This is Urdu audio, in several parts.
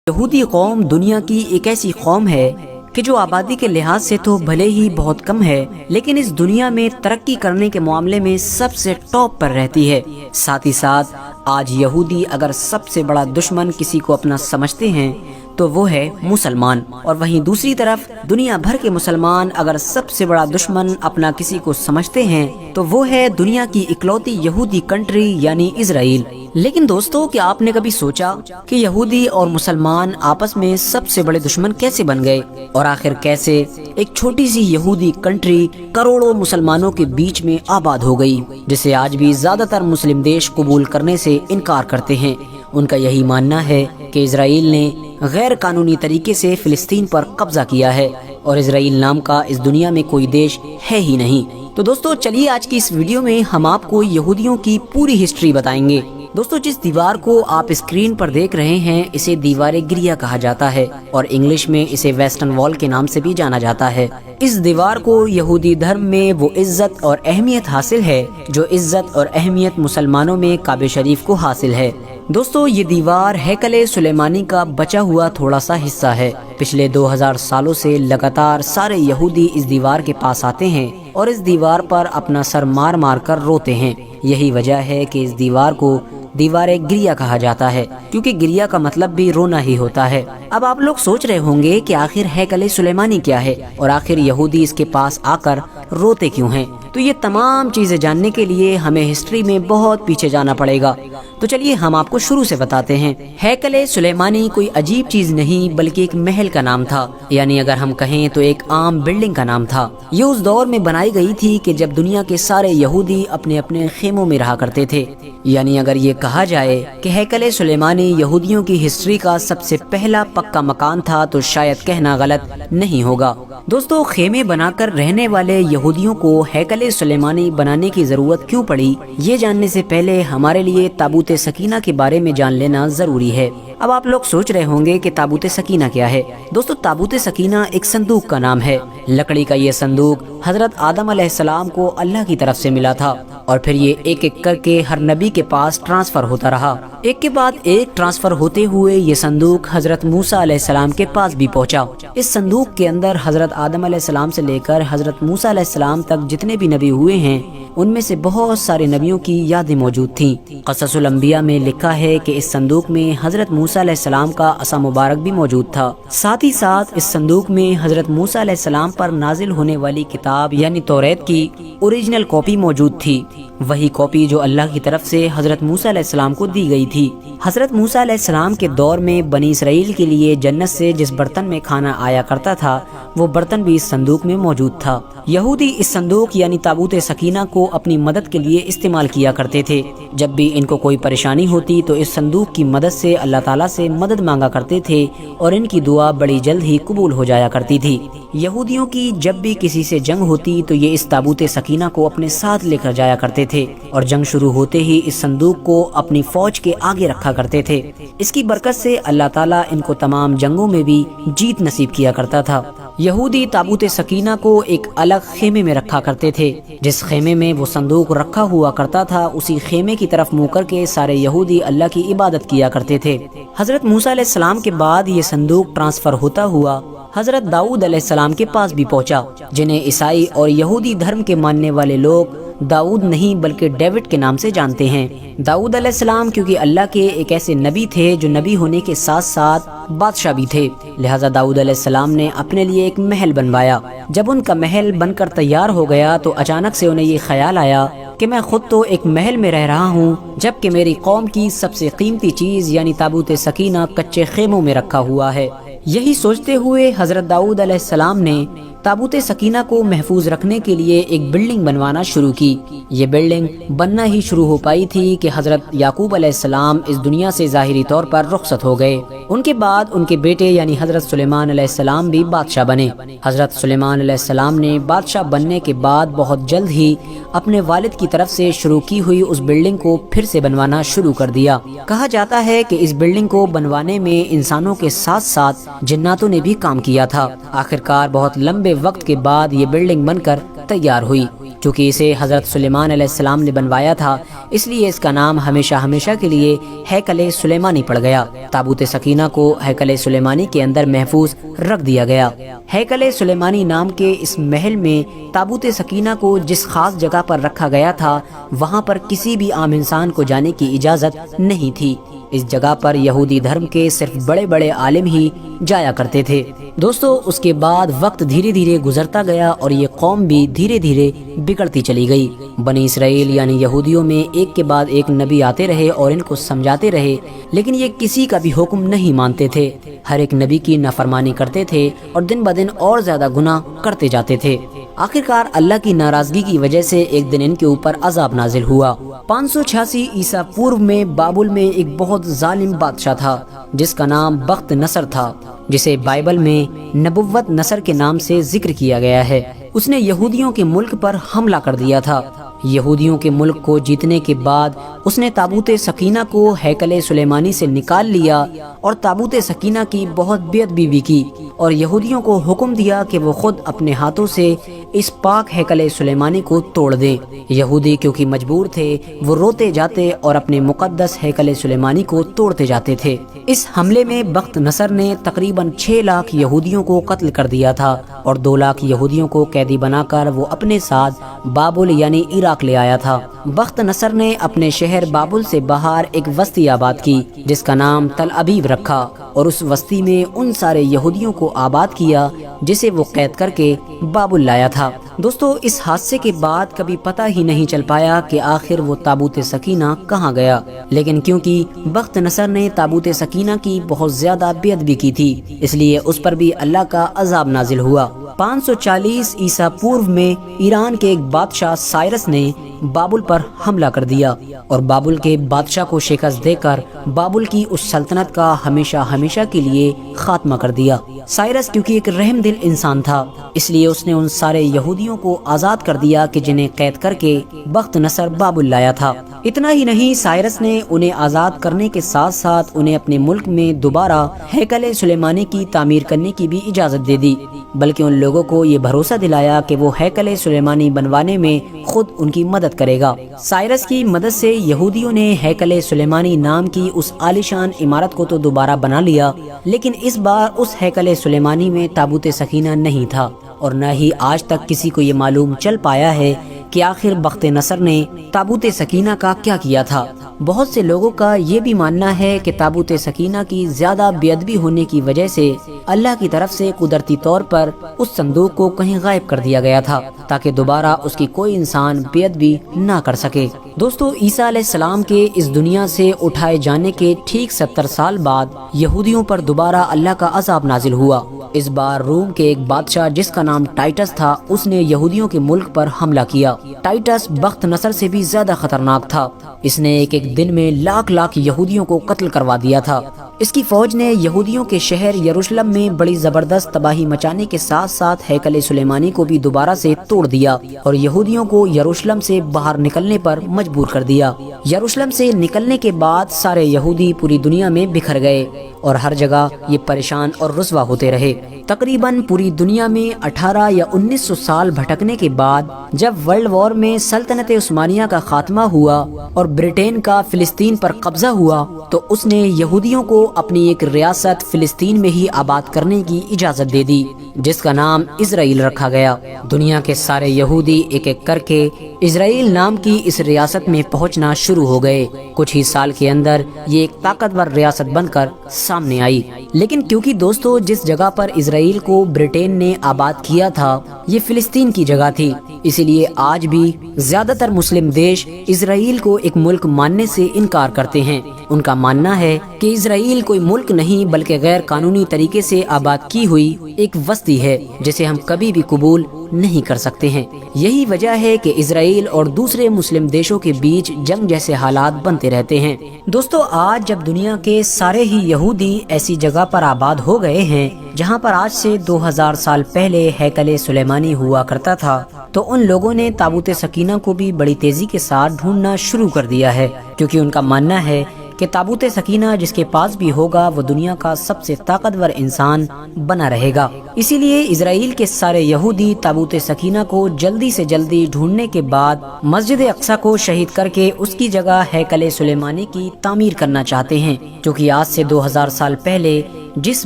یہودی قوم دنیا کی ایک ایسی قوم ہے کہ جو آبادی کے لحاظ سے تو بھلے ہی بہت کم ہے، لیکن اس دنیا میں ترقی کرنے کے معاملے میں سب سے ٹاپ پر رہتی ہے۔ ساتھ ہی ساتھ آج یہودی اگر سب سے بڑا دشمن کسی کو اپنا سمجھتے ہیں تو وہ ہے مسلمان، اور وہیں دوسری طرف دنیا بھر کے مسلمان اگر سب سے بڑا دشمن اپنا کسی کو سمجھتے ہیں تو وہ ہے دنیا کی اکلوتی یہودی کنٹری یعنی اسرائیل۔ لیکن دوستو، کیا آپ نے کبھی سوچا کہ یہودی اور مسلمان آپس میں سب سے بڑے دشمن کیسے بن گئے، اور آخر کیسے ایک چھوٹی سی یہودی کنٹری کروڑوں مسلمانوں کے بیچ میں آباد ہو گئی، جسے آج بھی زیادہ تر مسلم دیش قبول کرنے سے انکار کرتے ہیں۔ ان کا یہی ماننا ہے کہ اسرائیل نے غیر قانونی طریقے سے فلسطین پر قبضہ کیا ہے، اور اسرائیل نام کا اس دنیا میں کوئی دیش ہے ہی نہیں۔ تو دوستو چلیے آج کی اس ویڈیو میں ہم آپ کو یہودیوں کی پوری ہسٹری بتائیں گے۔ دوستو، جس دیوار کو آپ اسکرین پر دیکھ رہے ہیں اسے دیوار گریا کہا جاتا ہے، اور انگلش میں اسے ویسٹرن وال کے نام سے بھی جانا جاتا ہے۔ اس دیوار کو یہودی دھرم میں وہ عزت اور اہمیت حاصل ہے جو عزت اور اہمیت مسلمانوں میں کعبہ شریف کو حاصل ہے۔ دوستو، یہ دیوار ہیکل سلیمانی کا بچا ہوا تھوڑا سا حصہ ہے۔ پچھلے 2000 سالوں سے لگاتار سارے یہودی اس دیوار کے پاس آتے ہیں اور اس دیوار پر اپنا سر مار مار کر روتے ہیں۔ یہی وجہ ہے کہ اس دیوار کو دیوار گریا کہا جاتا ہے، کیونکہ گریا کا مطلب بھی رونا ہی ہوتا ہے۔ اب آپ لوگ سوچ رہے ہوں گے کہ آخر ہیکل سلیمانی کیا ہے، اور آخر یہودی اس کے پاس آ کر روتے کیوں ہیں؟ تو یہ تمام چیزیں جاننے کے لیے ہمیں ہسٹری میں بہت پیچھے جانا پڑے گا۔ تو چلیے ہم آپ کو شروع سے بتاتے ہیں۔ ہیکل سلیمانی کوئی عجیب چیز نہیں بلکہ ایک محل کا نام تھا، یعنی اگر ہم کہیں تو ایک عام بلڈنگ کا نام تھا۔ یہ اس دور میں بنائی گئی تھی کہ جب دنیا کے سارے یہودی اپنے اپنے خیموں میں رہا کرتے تھے۔ یعنی اگر یہ کہا جائے کہ ہیکل سلیمانی یہودیوں کی ہسٹری کا سب سے پہلا پکا مکان تھا تو شاید کہنا غلط نہیں ہوگا۔ دوستو، خیمے بنا کر رہنے والے یہودیوں کو ہیکل سلیمانی بنانے کی ضرورت کیوں پڑی، یہ جاننے سے پہلے ہمارے لیے تابوت سکینہ کے بارے میں جان لینا ضروری ہے۔ اب آپ لوگ سوچ رہے ہوں گے کہ تابوت سکینہ کیا ہے۔ دوستو، تابوت سکینہ ایک صندوق کا نام ہے۔ لکڑی کا یہ صندوق حضرت آدم علیہ السلام کو اللہ کی طرف سے ملا تھا، اور پھر یہ ایک ایک کر کے ہر نبی کے پاس ٹرانسفر ہوتا رہا۔ ایک کے بعد ایک ٹرانسفر ہوتے ہوئے یہ صندوق حضرت موسیٰ علیہ السلام کے پاس بھی پہنچا۔ اس صندوق کے اندر حضرت آدم علیہ السلام سے لے کر حضرت موسیٰ علیہ السلام تک جتنے بھی نبی ہوئے ہیں ان میں سے بہت سارے نبیوں کی یادیں موجود تھیں۔ قصص الانبیاء میں لکھا ہے کہ اس صندوق میں حضرت موسیٰ علیہ السلام کا عصا مبارک بھی موجود تھا۔ ساتھ ہی ساتھ اس صندوق میں حضرت موسیٰ علیہ السلام پر نازل ہونے والی کتاب یعنی توریت کی اوریجنل کاپی موجود تھی، وہی کاپی جو اللہ کی طرف سے حضرت موسیٰ علیہ السلام کو دی گئی تھی۔ حضرت موسیٰ علیہ السلام کے دور میں بنی اسرائیل کے لیے جنت سے جس برتن میں کھانا آیا کرتا تھا وہ برتن بھی اس صندوق میں موجود تھا۔ یہودی اس صندوق یعنی تابوت سکینہ کو اپنی مدد کے لیے استعمال کیا کرتے تھے۔ جب بھی ان کو کوئی پریشانی ہوتی تو اس صندوق کی مدد سے اللہ تعالیٰ سے مدد مانگا کرتے تھے، اور ان کی دعا بڑی جلد ہی قبول ہو جایا کرتی تھی۔ یہودیوں کی جب بھی کسی سے جنگ ہوتی تو یہ اس تابوت سکینہ کو اپنے ساتھ لے کر جایا کرتے تھے، اور جنگ شروع ہوتے ہی اس صندوق کو اپنی فوج کے آگے رکھا کرتے تھے۔ اس کی برکت سے اللہ تعالیٰ ان کو تمام جنگوں میں بھی جیت نصیب کیا کرتا تھا۔ یہودی تابوت سکینہ کو ایک الگ خیمے میں رکھا کرتے تھے۔ جس خیمے میں وہ صندوق رکھا ہوا کرتا تھا اسی خیمے کی طرف منہ کر کے سارے یہودی اللہ کی عبادت کیا کرتے تھے۔ حضرت موسیٰ علیہ السلام کے بعد یہ صندوق ٹرانسفر ہوتا ہوا حضرت داؤد علیہ السلام کے پاس بھی پہنچا، جنہیں عیسائی اور یہودی دھرم کے ماننے والے لوگ داؤد نہیں بلکہ ڈیوڈ کے نام سے جانتے ہیں۔ داؤد علیہ السلام کیونکہ اللہ کے ایک ایسے نبی تھے جو نبی ہونے کے ساتھ ساتھ بادشاہ بھی تھے، لہٰذا داؤد علیہ السلام نے اپنے لیے ایک محل بنوایا۔ جب ان کا محل بن کر تیار ہو گیا تو اچانک سے انہیں یہ خیال آیا کہ میں خود تو ایک محل میں رہ رہا ہوں جبکہ میری قوم کی سب سے قیمتی چیز یعنی تابوت سکینہ کچے خیموں میں رکھا ہوا ہے۔ یہی سوچتے ہوئے حضرت داؤد علیہ السلام نے تابوت سکینہ کو محفوظ رکھنے کے لیے ایک بلڈنگ بنوانا شروع کی۔ یہ بلڈنگ بننا ہی شروع ہو پائی تھی کہ حضرت یعقوب علیہ السلام اس دنیا سے ظاہری طور پر رخصت ہو گئے۔ ان کے بعد ان کے بیٹے یعنی حضرت سلیمان علیہ السلام بھی بادشاہ بنے۔ حضرت سلیمان علیہ السلام نے بادشاہ بننے کے بعد بہت جلد ہی اپنے والد کی طرف سے شروع کی ہوئی اس بلڈنگ کو پھر سے بنوانا شروع کر دیا۔ کہا جاتا ہے کہ اس بلڈنگ کو بنوانے میں انسانوں کے ساتھ ساتھ جناتوں نے بھی کام کیا تھا۔ آخرکار بہت لمبے وقت کے بعد یہ بلڈنگ بن کر تیار ہوئی۔ چونکہ اسے حضرت سلیمان علیہ السلام نے بنوایا تھا، اس لیے اس کا نام ہمیشہ ہمیشہ کے لیے ہیکل سلیمانی پڑ گیا۔ تابوت سکینہ کو ہیکل سلیمانی کے اندر محفوظ رکھ دیا گیا۔ ہیکل سلیمانی نام کے اس محل میں تابوت سکینہ کو جس خاص جگہ پر رکھا گیا تھا، وہاں پر کسی بھی عام انسان کو جانے کی اجازت نہیں تھی۔ اس جگہ پر یہودی دھرم کے صرف بڑے بڑے عالم ہی جایا کرتے تھے۔ دوستو، اس کے بعد وقت دھیرے دھیرے گزرتا گیا اور یہ قوم بھی دھیرے دھیرے بگڑتی چلی گئی۔ بنی اسرائیل یعنی یہودیوں میں ایک کے بعد ایک نبی آتے رہے اور ان کو سمجھاتے رہے، لیکن یہ کسی کا بھی حکم نہیں مانتے تھے۔ ہر ایک نبی کی نافرمانی کرتے تھے اور دن بدن اور زیادہ گناہ کرتے جاتے تھے۔ آخرکار اللہ کی ناراضگی کی وجہ سے ایک دن ان کے اوپر عذاب نازل ہوا۔ 586 عیسیٰ پورو میں بابل میں ایک بہت ظالم بادشاہ تھا جس کا نام بخت نصر تھا، جسے بائبل میں نبوت نصر کے نام سے ذکر کیا گیا ہے۔ اس نے یہودیوں کے ملک پر حملہ کر دیا تھا۔ یہودیوں کے ملک کو جیتنے کے بعد اس نے تابوت سکینہ کو ہیکل سلیمانی سے نکال لیا اور تابوت سکینہ کی بہت بے ادبی بھی کی اور یہودیوں کو حکم دیا کہ وہ خود اپنے ہاتھوں سے اس پاک ہیکل سلیمانی کو توڑ دیں۔ یہودی کیونکہ مجبور تھے، وہ روتے جاتے اور اپنے مقدس ہیکل سلیمانی کو توڑتے جاتے تھے۔ اس حملے میں بخت نصر نے تقریباً 6 لاکھ یہودیوں کو قتل کر دیا تھا اور 2 لاکھ یہودیوں کو قیدی بنا کر وہ اپنے ساتھ بابل یعنی عراق لے آیا تھا۔ بخت نصر نے اپنے شہر بابل سے باہر ایک بستی آباد کی جس کا نام تل ابیب رکھا اور اس بستی میں ان سارے یہودیوں کو آباد کیا جسے وہ قید کر کے بابل لایا تھا۔ دوستو، اس حادثے کے بعد کبھی پتہ ہی نہیں چل پایا کہ آخر وہ تابوت سکینہ کہاں گیا، لیکن کیونکہ بخت نصر نے تابوت سکینہ کی بہت زیادہ بے ادبی کی تھی، اس لیے اس پر بھی اللہ کا عذاب نازل ہوا۔ 540 عیسیٰ پورو میں ایران کے ایک بادشاہ سائرس نے بابل پر حملہ کر دیا اور بابل کے بادشاہ کو شکست دے کر بابل کی اس سلطنت کا ہمیشہ ہمیشہ کے لیے خاتمہ کر دیا۔ سائرس کیونکہ ایک رحم دل انسان تھا، اس لیے اس نے ان سارے یہودیوں کو آزاد کر دیا کہ جنہیں قید کر کے بخت نصر بابل لایا تھا۔ اتنا ہی نہیں، سائرس نے انہیں آزاد کرنے کے ساتھ ساتھ انہیں اپنے ملک میں دوبارہ ہیکل سلیمانی کی تعمیر کرنے کی بھی اجازت دے دی، بلکہ ان لوگوں کو یہ بھروسہ دلایا کہ وہ ہیکل سلیمانی بنوانے میں خود ان کی مدد کرے گا۔ سائرس کی مدد سے یہودیوں نے ہیکل سلیمانی نام کی اس عالیشان عمارت کو تو دوبارہ بنا لیا، لیکن اس بار اس ہیکل سلیمانی میں تابوت سکینہ نہیں تھا اور نہ ہی آج تک کسی کو یہ معلوم چل پایا ہے کہ آخر بخت نصر نے تابوت سکینہ کا کیا کیا تھا۔ بہت سے لوگوں کا یہ بھی ماننا ہے کہ تابوت سکینہ کی زیادہ بے ادبی ہونے کی وجہ سے اللہ کی طرف سے قدرتی طور پر اس صندوق کو کہیں غائب کر دیا گیا تھا تاکہ دوبارہ اس کی کوئی انسان بے ادبی نہ کر سکے۔ دوستو، عیسیٰ علیہ السلام کے اس دنیا سے اٹھائے جانے کے ٹھیک 70 سال بعد یہودیوں پر دوبارہ اللہ کا عذاب نازل ہوا۔ اس بار روم کے ایک بادشاہ جس کا نام ٹائٹس تھا، اس نے یہودیوں کے ملک پر حملہ کیا۔ ٹائٹس بخت نصر سے بھی زیادہ خطرناک تھا، اس نے ایک دن میں لاکھ یہودیوں کو قتل کروا دیا تھا۔ اس کی فوج نے یہودیوں کے شہر یروشلم میں بڑی زبردست تباہی مچانے کے ساتھ ساتھ ہیکل سلیمانی کو بھی دوبارہ سے توڑ دیا اور یہودیوں کو یروشلم سے باہر نکلنے پر مجبور کر دیا۔ یروشلم سے نکلنے کے بعد سارے یہودی پوری دنیا میں بکھر گئے اور ہر جگہ یہ پریشان اور رسوا ہوتے رہے۔ تقریباً پوری دنیا میں 18 یا 1900 سال بھٹکنے کے بعد جب ورلڈ وار میں سلطنت عثمانیہ کا خاتمہ ہوا اور برٹین کا فلسطین پر قبضہ ہوا تو اس نے یہودیوں کو اپنی ایک ریاست فلسطین میں ہی آباد کرنے کی اجازت دے دی جس کا نام اسرائیل رکھا گیا۔ دنیا کے سارے یہودی ایک ایک کر کے اسرائیل نام کی اس ریاست میں پہنچنا شروع ہو گئے۔ کچھ ہی سال کے اندر یہ ایک طاقتور ریاست بن کر سامنے آئی، لیکن کیونکہ دوستو جس جگہ پر اسرائیل کو برٹین نے آباد کیا تھا یہ فلسطین کی جگہ تھی، اسی لیے آج بھی زیادہ تر مسلم دیش اسرائیل کو ایک ملک ماننے سے انکار کرتے ہیں۔ ان کا ماننا ہے کہ اسرائیل کوئی ملک نہیں بلکہ غیر قانونی طریقے سے آباد کی ہوئی ایک بستی ہے جسے ہم کبھی بھی قبول نہیں کر سکتے ہیں۔ یہی وجہ ہے کہ اسرائیل اور دوسرے مسلم دیشوں کے بیچ جنگ جیسے حالات بنتے رہتے ہیں۔ دوستو، آج جب دنیا کے سارے ہی یہودی ایسی جگہ پر آباد ہو گئے ہیں جہاں پر آج سے 2000 سال پہلے ہیکل سلیمانی ہوا کرتا تھا، تو ان لوگوں نے تابوت سکینہ کو بھی بڑی تیزی کے ساتھ ڈھونڈنا شروع کر دیا ہے، کیونکہ ان کا ماننا ہے کہ تابوت سکینہ جس کے پاس بھی ہوگا وہ دنیا کا سب سے طاقتور انسان بنا رہے گا۔ اسی لیے اسرائیل کے سارے یہودی تابوت سکینہ کو جلدی سے جلدی ڈھونڈنے کے بعد مسجد اقصی کو شہید کر کے اس کی جگہ ہیکل سلیمانی کی تعمیر کرنا چاہتے ہیں، جو کہ آج سے 2000 سال پہلے جس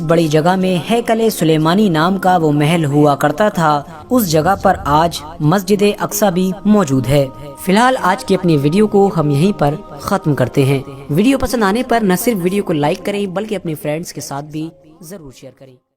بڑی جگہ میں ہیکل سلیمانی نام کا وہ محل ہوا کرتا تھا، اس جگہ پر آج مسجد اقصی بھی موجود ہے۔ فی الحال آج کی اپنی ویڈیو کو ہم یہیں پر ختم کرتے ہیں۔ ویڈیو پسند آنے پر نہ صرف ویڈیو کو لائک کریں بلکہ اپنے فرینڈز کے ساتھ بھی ضرور شیئر کریں۔